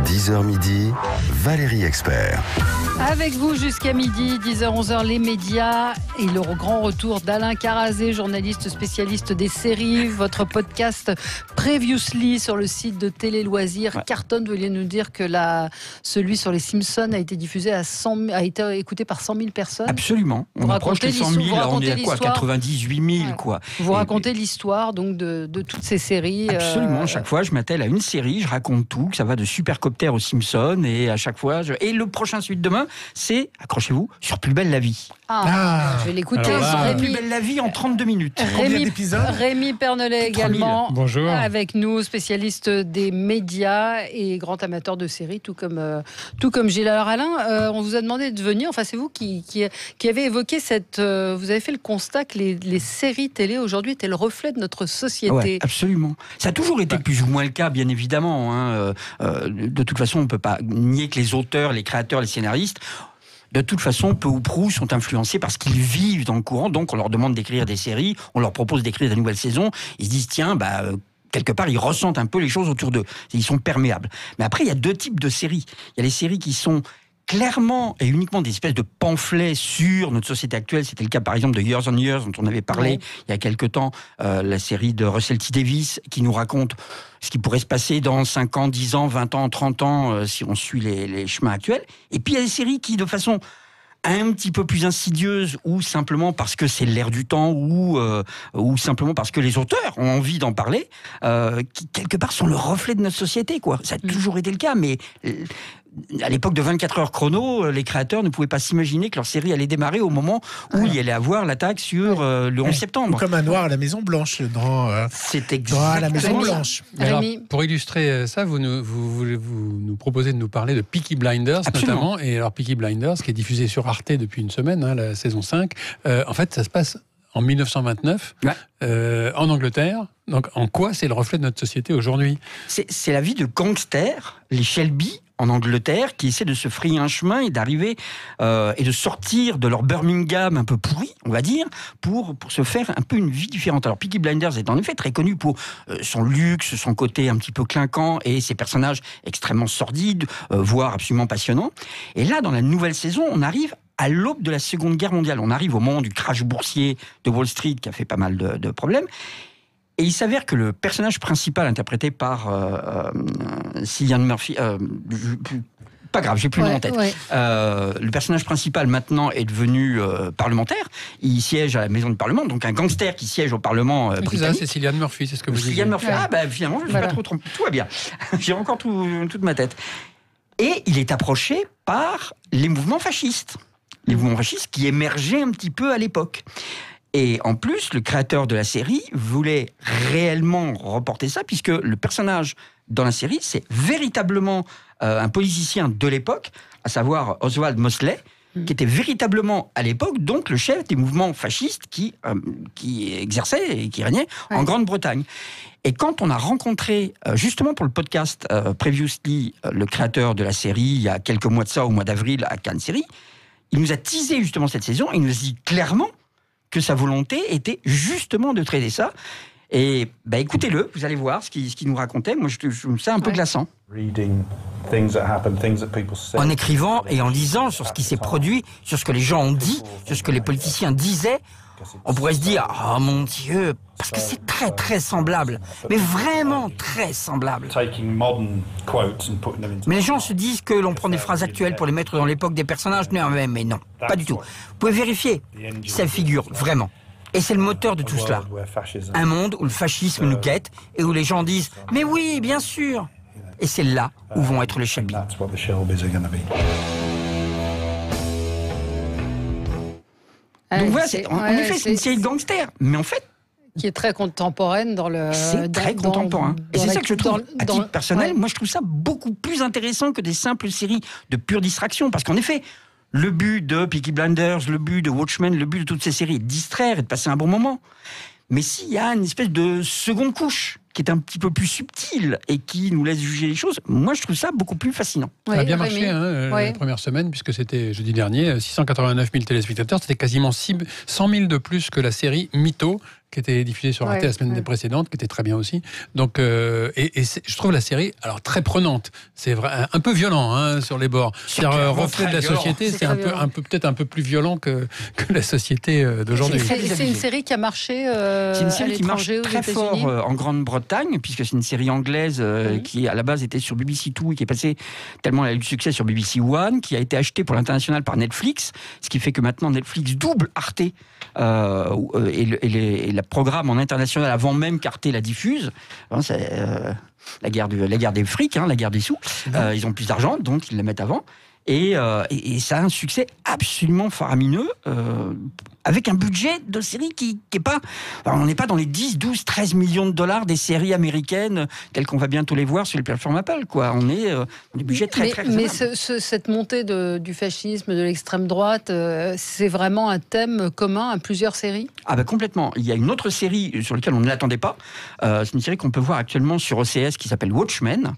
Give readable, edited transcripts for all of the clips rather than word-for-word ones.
10h midi, Valérie Expert. Avec vous jusqu'à midi, 10h, 11h, les médias et le grand retour d'Alain Carazé, journaliste spécialiste des séries. Votre podcast Previously sur le site de Télé Loisirs cartonne. Vous vouliez nous dire que celui sur les Simpsons a été diffusé a été écouté par 100 000 personnes. Absolument. On approche les 100 000, là on est à quoi, 98 000 quoi. Vous racontez l'histoire donc de toutes ces séries. Absolument. Chaque fois, je m'attelle à une série, je raconte tout, que ça va de Supercopter aux Simpsons, et à chaque fois, et le prochain suite demain, c'est, accrochez-vous, sur Plus belle la vie. Je vais l'écouter. Plus belle la vie en 32 minutes. Combien d'épisodes ? Rémi Pernelet également. Bonjour. Avec nous, spécialiste des médias et grand amateur de séries, tout comme Gilles. Alors Alain, on vous a demandé de venir. Enfin, c'est vous qui avez évoqué vous avez fait le constat que les séries télé aujourd'hui étaient le reflet de notre société. Ouais, absolument. Ça a toujours été plus ou moins le cas, bien évidemment. De toute façon, on ne peut pas nier que les auteurs, les créateurs, les scénaristes, de toute façon, peu ou prou, sont influencés parce qu'ils vivent dans le courant. Donc, on leur demande d'écrire des séries, on leur propose d'écrire des nouvelles saisons. Ils se disent, tiens, quelque part, ils ressentent un peu les choses autour d'eux. Ils sont perméables. Mais après, il y a deux types de séries. Il y a les séries qui sont clairement et uniquement des espèces de pamphlets sur notre société actuelle. C'était le cas, par exemple, de Years on Years, dont on avait parlé il y a quelque temps, la série de Russell T. Davies, qui nous raconte ce qui pourrait se passer dans 5 ans, 10 ans, 20 ans, 30 ans, si on suit les chemins actuels. Et puis, il y a des séries qui, de façon un petit peu plus insidieuse, ou simplement parce que c'est l'air du temps, ou simplement parce que les auteurs ont envie d'en parler, qui, quelque part, sont le reflet de notre société, quoi. Ça a toujours été le cas, mais à l'époque de 24 heures chrono, les créateurs ne pouvaient pas s'imaginer que leur série allait démarrer au moment où il y allait avoir l'attaque sur le 11 septembre. Comme un noir à la Maison Blanche, le grand c'est noir à la Maison Rémi. Blanche. Alors, pour illustrer ça, vous nous proposez de nous parler de Peaky Blinders. Absolument. Notamment. Et alors Peaky Blinders, qui est diffusé sur Arte depuis une semaine, la saison 5, en fait, ça se passe en 1929, en Angleterre. Donc, en quoi c'est le reflet de notre société aujourd'hui ? C'est la vie de gangsters, les Shelby, en Angleterre, qui essaient de se frayer un chemin et d'arriver et de sortir de leur Birmingham un peu pourri, on va dire, pour se faire un peu une vie différente. Alors Peaky Blinders est en effet très connu pour son luxe, son côté un petit peu clinquant et ses personnages extrêmement sordides, voire absolument passionnants. Et là, dans la nouvelle saison, on arrive à l'aube de la Seconde Guerre mondiale. On arrive au moment du crash boursier de Wall Street, qui a fait pas mal de problèmes. Et il s'avère que le personnage principal, interprété par Cillian Murphy, pas grave, j'ai plus le nom en tête. Le personnage principal maintenant est devenu parlementaire. Il siège à la Maison du Parlement, donc un gangster qui siège au Parlement britannique. C'est Cillian Murphy, c'est ce que vous dites. Cillian Murphy. Finalement, je ne suis pas trop trompé. Tout va bien. J'ai encore toute ma tête. Et il est approché par les mouvements fascistes. Les mouvements fascistes qui émergeaient un petit peu à l'époque. Et en plus, le créateur de la série voulait réellement reporter ça, puisque le personnage dans la série, c'est véritablement un politicien de l'époque, à savoir Oswald Mosley, qui était véritablement, à l'époque, donc le chef des mouvements fascistes qui exerçaient et qui régnaient en Grande-Bretagne. Et quand on a rencontré, justement pour le podcast Previously, le créateur de la série, il y a quelques mois de ça, au mois d'avril, à Cannes Série, il nous a teasé justement cette saison, et il nous a dit clairement que sa volonté était justement de traiter ça. Et écoutez-le, vous allez voir ce qu'il nous racontait. Moi, je trouve ça un peu glaçant. En écrivant et en lisant sur ce qui s'est produit, sur ce que les gens ont dit, sur ce que les politiciens disaient, on pourrait se dire « Oh mon Dieu !» parce que c'est très très semblable, mais vraiment très semblable. Mais les gens se disent que l'on prend des phrases actuelles pour les mettre dans l'époque des personnages. Non, mais non, pas du tout. Vous pouvez vérifier, ça figure vraiment. Et c'est le moteur de tout cela. Un monde où le fascisme nous guette et où les gens disent « Mais oui, bien sûr !» Et c'est là où vont être les Shelby. Donc voilà, en effet, c'est une série de gangsters, mais en fait, qui est très contemporaine dans le. C'est très contemporain. Et c'est ça que je trouve, à titre personnel, moi je trouve ça beaucoup plus intéressant que des simples séries de pure distraction, parce qu'en effet, le but de Peaky Blinders, le but de Watchmen, le but de toutes ces séries est de distraire et de passer un bon moment. Mais s'il y a une espèce de seconde couche qui est un petit peu plus subtile et qui nous laisse juger les choses, moi je trouve ça beaucoup plus fascinant. Ça a bien marché la première semaine, puisque c'était jeudi dernier, 689 000 téléspectateurs, c'était quasiment 100 000 de plus que la série Mytho, qui était diffusée sur Arte la semaine précédente, qui était très bien aussi. Donc, je trouve la série alors très prenante. C'est vrai, un peu violent sur les bords. C'est-à-dire reflet de la société. C'est peut-être un peu plus violent que la société d'aujourd'hui. C'est une série qui a marché c'est une série qui marche très fort en Grande-Bretagne, puisque c'est une série anglaise qui à la base était sur BBC Two et qui est passée tellement elle a eu de succès sur BBC One, qui a été achetée pour l'international par Netflix, ce qui fait que maintenant Netflix double Arte et le programme en international avant même qu'Arte la diffuse. C'est la guerre des frics, la guerre des sous. Ils ont plus d'argent, donc ils la mettent avant. Et ça a un succès absolument faramineux, avec un budget de série qui est pas... on n'est pas dans les 10, 12, 13 millions de dollars des séries américaines telles qu'on va bientôt les voir sur les plateformes Apple, quoi. On est dans des budgets très raisonnables. Mais cette montée du fascisme, de l'extrême droite, c'est vraiment un thème commun à plusieurs séries ? Complètement. Il y a une autre série sur laquelle on ne l'attendait pas. C'est une série qu'on peut voir actuellement sur OCS qui s'appelle Watchmen.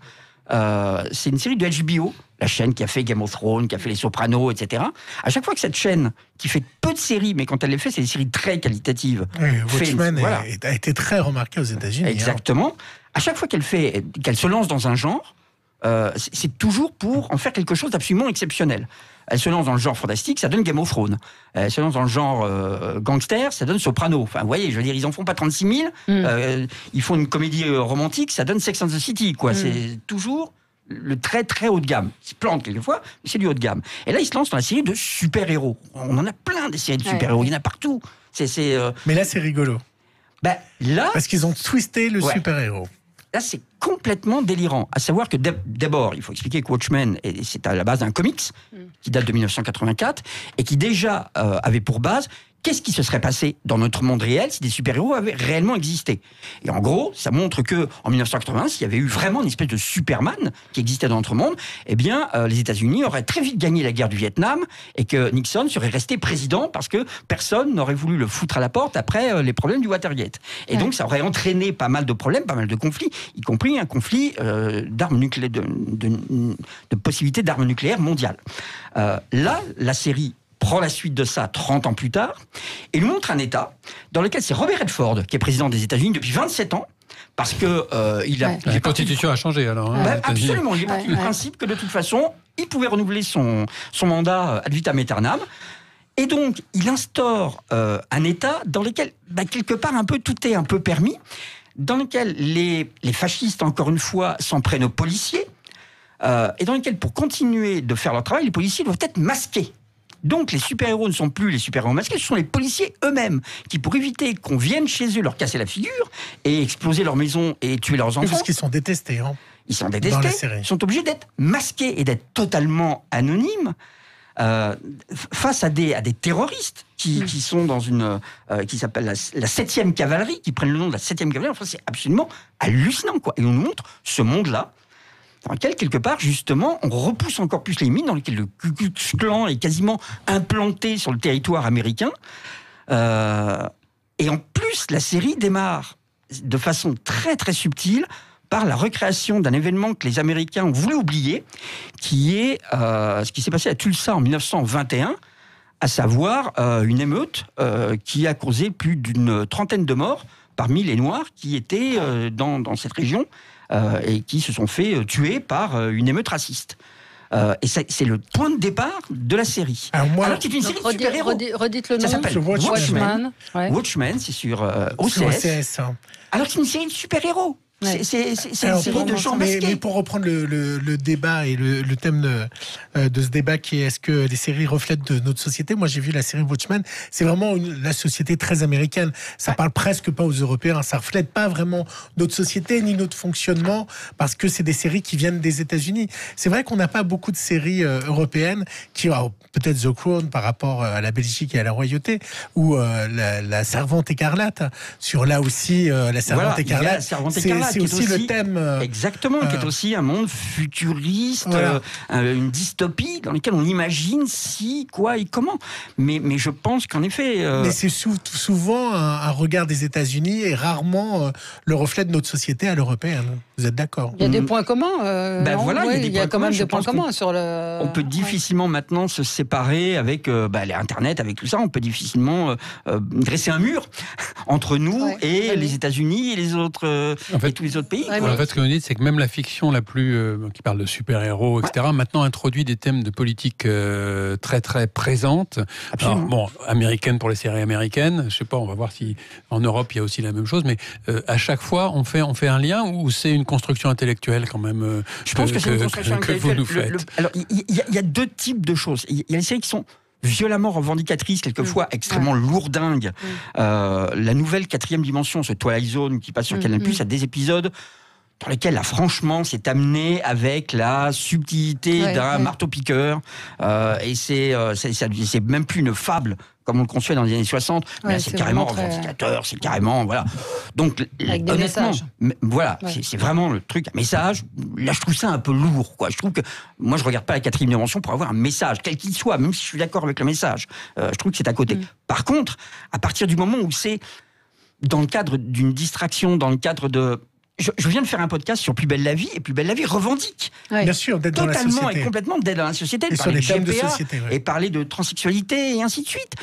C'est une série de HBO, la chaîne qui a fait Game of Thrones, qui a fait Les Sopranos, etc. À chaque fois que cette chaîne, qui fait peu de séries, mais quand elle les fait, c'est des séries très qualitatives. Watchmen a été très remarqué aux États-Unis. Exactement. À chaque fois qu'elle se lance dans un genre, c'est toujours pour en faire quelque chose d'absolument exceptionnel. Elle se lance dans le genre fantastique, ça donne Game of Thrones. Elle se lance dans le genre gangster, ça donne Soprano. Enfin, vous voyez, je veux dire, ils en font pas 36 000. Ils font une comédie romantique, ça donne Sex and the City, quoi. C'est toujours le très très haut de gamme. Ils se plantent quelquefois, mais c'est du haut de gamme. Et là, ils se lancent dans la série de super-héros. On en a plein des séries de super-héros, il y en a partout. Mais là, c'est rigolo. Là, parce qu'ils ont twisté le super-héros. Là, c'est complètement délirant. À savoir que d'abord, il faut expliquer que Watchmen, c'est à la base d'un comics qui date de 1984 et qui déjà avait pour base qu'est-ce qui se serait passé dans notre monde réel si des super-héros avaient réellement existé. Et en gros, ça montre que en 1980, s'il y avait eu vraiment une espèce de Superman qui existait dans notre monde, eh bien, les États-Unis auraient très vite gagné la guerre du Vietnam et que Nixon serait resté président parce que personne n'aurait voulu le foutre à la porte après les problèmes du Watergate. Et donc, ça aurait entraîné pas mal de problèmes, pas mal de conflits, y compris un conflit d'armes nucléaires, de possibilités d'armes nucléaires mondiales. Là, la série prend la suite de ça 30 ans plus tard et nous montre un État dans lequel c'est Robert Redford qui est président des États-Unis depuis 27 ans parce que la Constitution a changé alors. Absolument, il est parti du principe que de toute façon, il pouvait renouveler son mandat ad vitam aeternam. Et donc, il instaure un État dans lequel, quelque part, tout est un peu permis, dans lequel les fascistes, encore une fois, s'en prennent aux policiers, et dans lequel, pour continuer de faire leur travail, les policiers doivent être masqués. Donc les super-héros ne sont plus les super-héros masqués, ce sont les policiers eux-mêmes qui, pour éviter qu'on vienne chez eux leur casser la figure et exploser leur maison et tuer leurs enfants... Parce qu'ils sont détestés. Ils sont détestés, ils sont obligés d'être masqués et d'être totalement anonymes face à des terroristes qui sont dans qui s'appelle la 7e cavalerie, qui prennent le nom de la 7e cavalerie. Enfin, c'est absolument hallucinant, quoi. Et on nous montre ce monde-là, dans lequel, quelque part, justement, on repousse encore plus les limites, dans lequel le Ku Klux Klan est quasiment implanté sur le territoire américain. Et en plus, la série démarre de façon très, très subtile par la recréation d'un événement que les Américains ont voulu oublier, qui est ce qui s'est passé à Tulsa en 1921, à savoir une émeute qui a causé plus d'une trentaine de morts parmi les Noirs qui étaient dans cette région, et qui se sont fait tuer par une émeute raciste. Et c'est le point de départ de la série. Alors c'est une série de super-héros. Redites le nom. Ça s'appelle Watchmen. Ouais. Watchmen, c'est sur OCS. Alors c'est une série de super-héros. Ouais. C'est une série de gens masqués. Mais pour reprendre le débat et le thème de ce débat qui est est-ce que les séries reflètent de notre société, moi j'ai vu la série Watchmen, c'est vraiment la société très américaine. Ça parle presque pas aux Européens, ça reflète pas vraiment notre société ni notre fonctionnement parce que c'est des séries qui viennent des États-Unis. C'est vrai qu'on n'a pas beaucoup de séries européennes qui peut-être The Crown par rapport à la Belgique et à la royauté ou la Servante écarlate sur là aussi la Servante écarlate. c'est aussi le thème. Exactement, qui est aussi un monde futuriste, une dystopie dans lequel on imagine si, quoi et comment. Mais je pense qu'en effet... Mais c'est souvent un regard des États-Unis et rarement le reflet de notre société à l'européenne. Vous êtes d'accord? Il y a des points communs. Il y a quand même des points communs sur le... On peut difficilement maintenant se séparer avec l'Internet, avec tout ça. On peut difficilement dresser un mur entre nous et les États-Unis et les autres et tous les autres pays. En fait, ce que vous dites, c'est que même la fiction la plus qui parle de super-héros, etc., maintenant introduit des thèmes de politique très très présentes. Alors, américaine pour les séries américaines. Je sais pas, on va voir si en Europe il y a aussi la même chose. Mais à chaque fois, on fait un lien ou c'est une construction intellectuelle quand même. Je pense que c'est une construction intellectuelle. Vous nous faites. Alors, il y a deux types de choses. Il y a les séries qui sont violemment revendicatrices, quelquefois extrêmement lourdingues. La nouvelle 4e dimension, ce Twilight Zone qui passe sur Canal+, a des épisodes dans lesquels, là, franchement, c'est amené avec la subtilité d'un marteau-piqueur. Et c'est même plus une fable comme on le concevait dans les années 60, mais c'est carrément revendicateur, c'est carrément, voilà. Donc, avec des messages. Voilà, c'est vraiment le truc, un message. Là, je trouve ça un peu lourd, quoi. Je trouve que, moi, je regarde pas la 4e dimension pour avoir un message, quel qu'il soit, même si je suis d'accord avec le message. Je trouve que c'est à côté. Par contre, à partir du moment où c'est dans le cadre d'une distraction, dans le cadre de... Je viens de faire un podcast sur Plus belle la vie, et Plus belle la vie revendique bien sûr, d'être dans la société. Totalement et complètement d'être dans la société, et de parler sur les thèmes de GPA, de société, et parler de transsexualité, et ainsi de suite.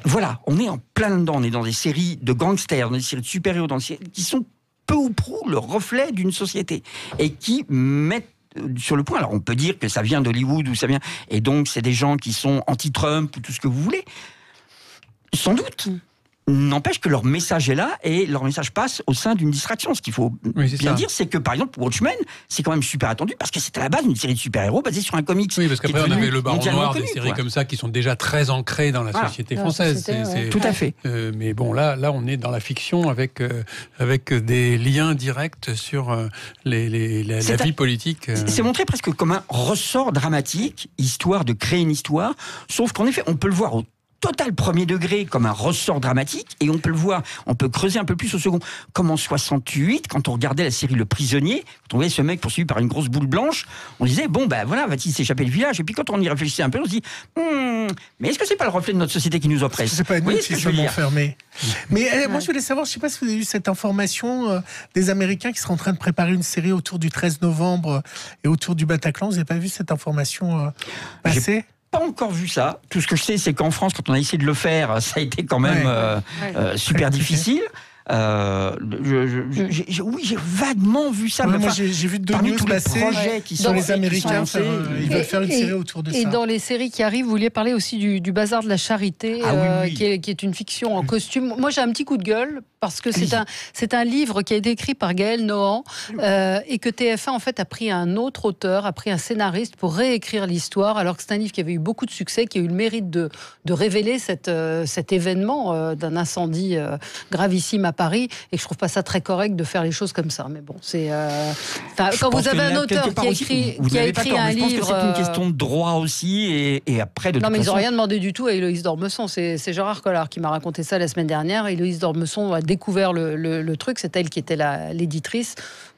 Voilà, on est en plein dedans, on est dans des séries de gangsters, dans des séries de super-héros, qui sont peu ou prou le reflet d'une société, et qui mettent sur le point. Alors on peut dire que ça vient d'Hollywood, ou ça vient, et donc c'est des gens qui sont anti-Trump, ou tout ce que vous voulez. Sans doute. N'empêche que leur message est là et leur message passe au sein d'une distraction. Ce qu'il faut bien dire, c'est que par exemple Watchmen, c'est quand même super attendu parce que c'est à la base une série de super-héros basée sur un comics. Oui, parce qu'après on avait le Baron Noir, des séries comme ça qui sont déjà très ancrées dans la société française. Tout à fait. Mais bon, là on est dans la fiction avec des liens directs sur la vie politique. C'est montré presque comme un ressort dramatique, histoire de créer une histoire, sauf qu'en effet, on peut le voir au total premier degré comme un ressort dramatique, et on peut le voir, on peut creuser un peu plus au second. Comme en 68, quand on regardait la série Le Prisonnier, quand on voyait ce mec poursuivi par une grosse boule blanche, on disait, bon ben voilà, va-t-il s'échapper du village? Et puis quand on y réfléchissait un peu, on se dit, mais est-ce que c'est pas le reflet de notre société qui nous oppresse? C'est pas nous qui sommes enfermés. Mais moi je voulais savoir, je sais pas si vous avez eu cette information des Américains qui seraient en train de préparer une série autour du 13 novembre et autour du Bataclan. Vous n'avez pas vu cette information passer? Pas encore vu ça. Tout ce que je sais, c'est qu'en France, quand on a essayé de le faire, ça a été quand même super difficile. Oui, j'ai vaguement vu ça. Moi, j'ai vu deux news passer qui sont les Américains. Ils veulent faire une série autour de ça. Et dans les séries qui arrivent, vous vouliez parler aussi du Bazar de la Charité, qui est une fiction en costume. Moi, j'ai un petit coup de gueule parce que c'est un livre qui a été écrit par Gaël Nohan et que TF1 en fait a pris un autre auteur, a pris un scénariste pour réécrire l'histoire, alors que c'est un livre qui avait eu beaucoup de succès, qui a eu le mérite de révéler cet événement d'un incendie gravissime à Paris, et je trouve pas ça très correct de faire les choses comme ça. Mais bon, c'est quand vous avez un auteur qui a écrit un livre, je pense que c'est une question de droit aussi, et après de toute façon... Non, mais ils n'ont rien demandé du tout à Héloïse d'Ormesson. C'est Gérard Collard qui m'a raconté ça la semaine dernière. Héloïse d'Ormesson a découvert le truc. C'est elle qui était l'éditrice.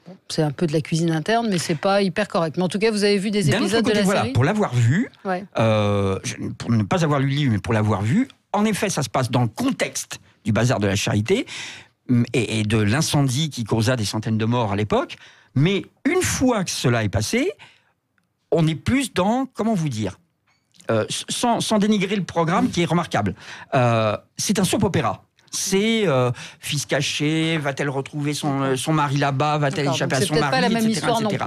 Bon, c'est un peu de la cuisine interne, mais c'est pas hyper correct. Mais en tout cas, vous avez vu des épisodes de la série. Pour l'avoir vu, pour ne pas avoir lu le livre, mais pour l'avoir vu, en effet, ça se passe dans le contexte du Bazar de la Charité et de l'incendie qui causa des centaines de morts à l'époque. Mais une fois que cela est passé, on est plus dans, comment vous dire, sans dénigrer le programme qui est remarquable. C'est un soap-opéra. C'est fils caché, va-t-elle retrouver son mari là-bas, va-t-elle échapper à son mari, c'est pas la même histoire non plus.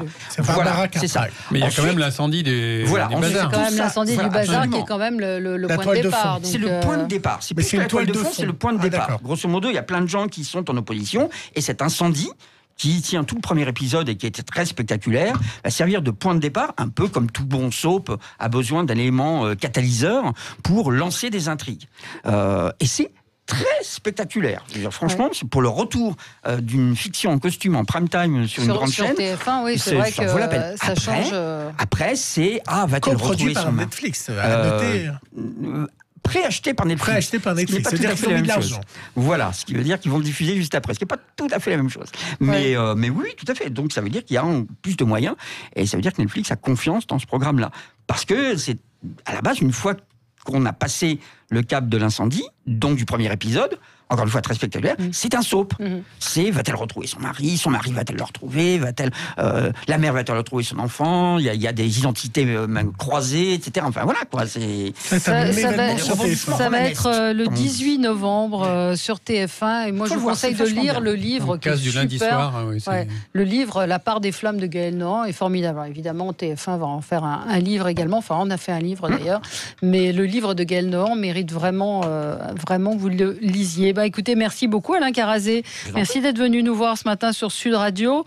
C'est ça. Mais il y a quand même l'incendie du bazar. C'est quand même l'incendie du bazar qui est quand même le point de départ. C'est le point de départ. C'est plus la toile de fond, c'est le point de départ. Grosso modo, il y a plein de gens qui sont en opposition, et cet incendie qui tient tout le premier épisode et qui était très spectaculaire, va servir de point de départ, un peu comme tout bon soap a besoin d'un élément catalyseur pour lancer des intrigues. Et c'est très spectaculaire. Je veux dire, franchement, c'est pour le retour d'une fiction en costume en prime time sur une grande chaîne. TF1, oui, c'est vrai que ça change. Après, c'est va-t-elle retrouver son Netflix, à noter. préacheté par Netflix. Préacheté par Netflix. C'est-à-dire qu'ils ont mis de l'argent. Voilà, ce qui veut dire qu'ils vont le diffuser juste après, ce qui n'est pas tout à fait la même chose. Mais oui, tout à fait. Donc ça veut dire qu'il y a plus de moyens, et ça veut dire que Netflix a confiance dans ce programme-là. Parce que c'est, à la base, une fois qu'on a passé le cap de l'incendie, donc du premier épisode, encore une fois très spectaculaire, c'est un soap. C'est, va-t-elle retrouver son mari va-t-elle le retrouver, la mère va-t-elle retrouver son enfant, il y a des identités croisées, etc. Enfin voilà quoi. Ça va être le 18 novembre sur TF1, et moi je vous conseille de lire le livre qui est du lundi soir. Le livre La part des flammes de Gaël Nohan est formidable. Alors, évidemment, TF1 va en faire un livre également. Enfin, on a fait un livre d'ailleurs, mais le livre de Gaël Nohan mérite vraiment que vous le lisiez. Écoutez, merci beaucoup Alain Carazé. Merci d'être venu nous voir ce matin sur Sud Radio.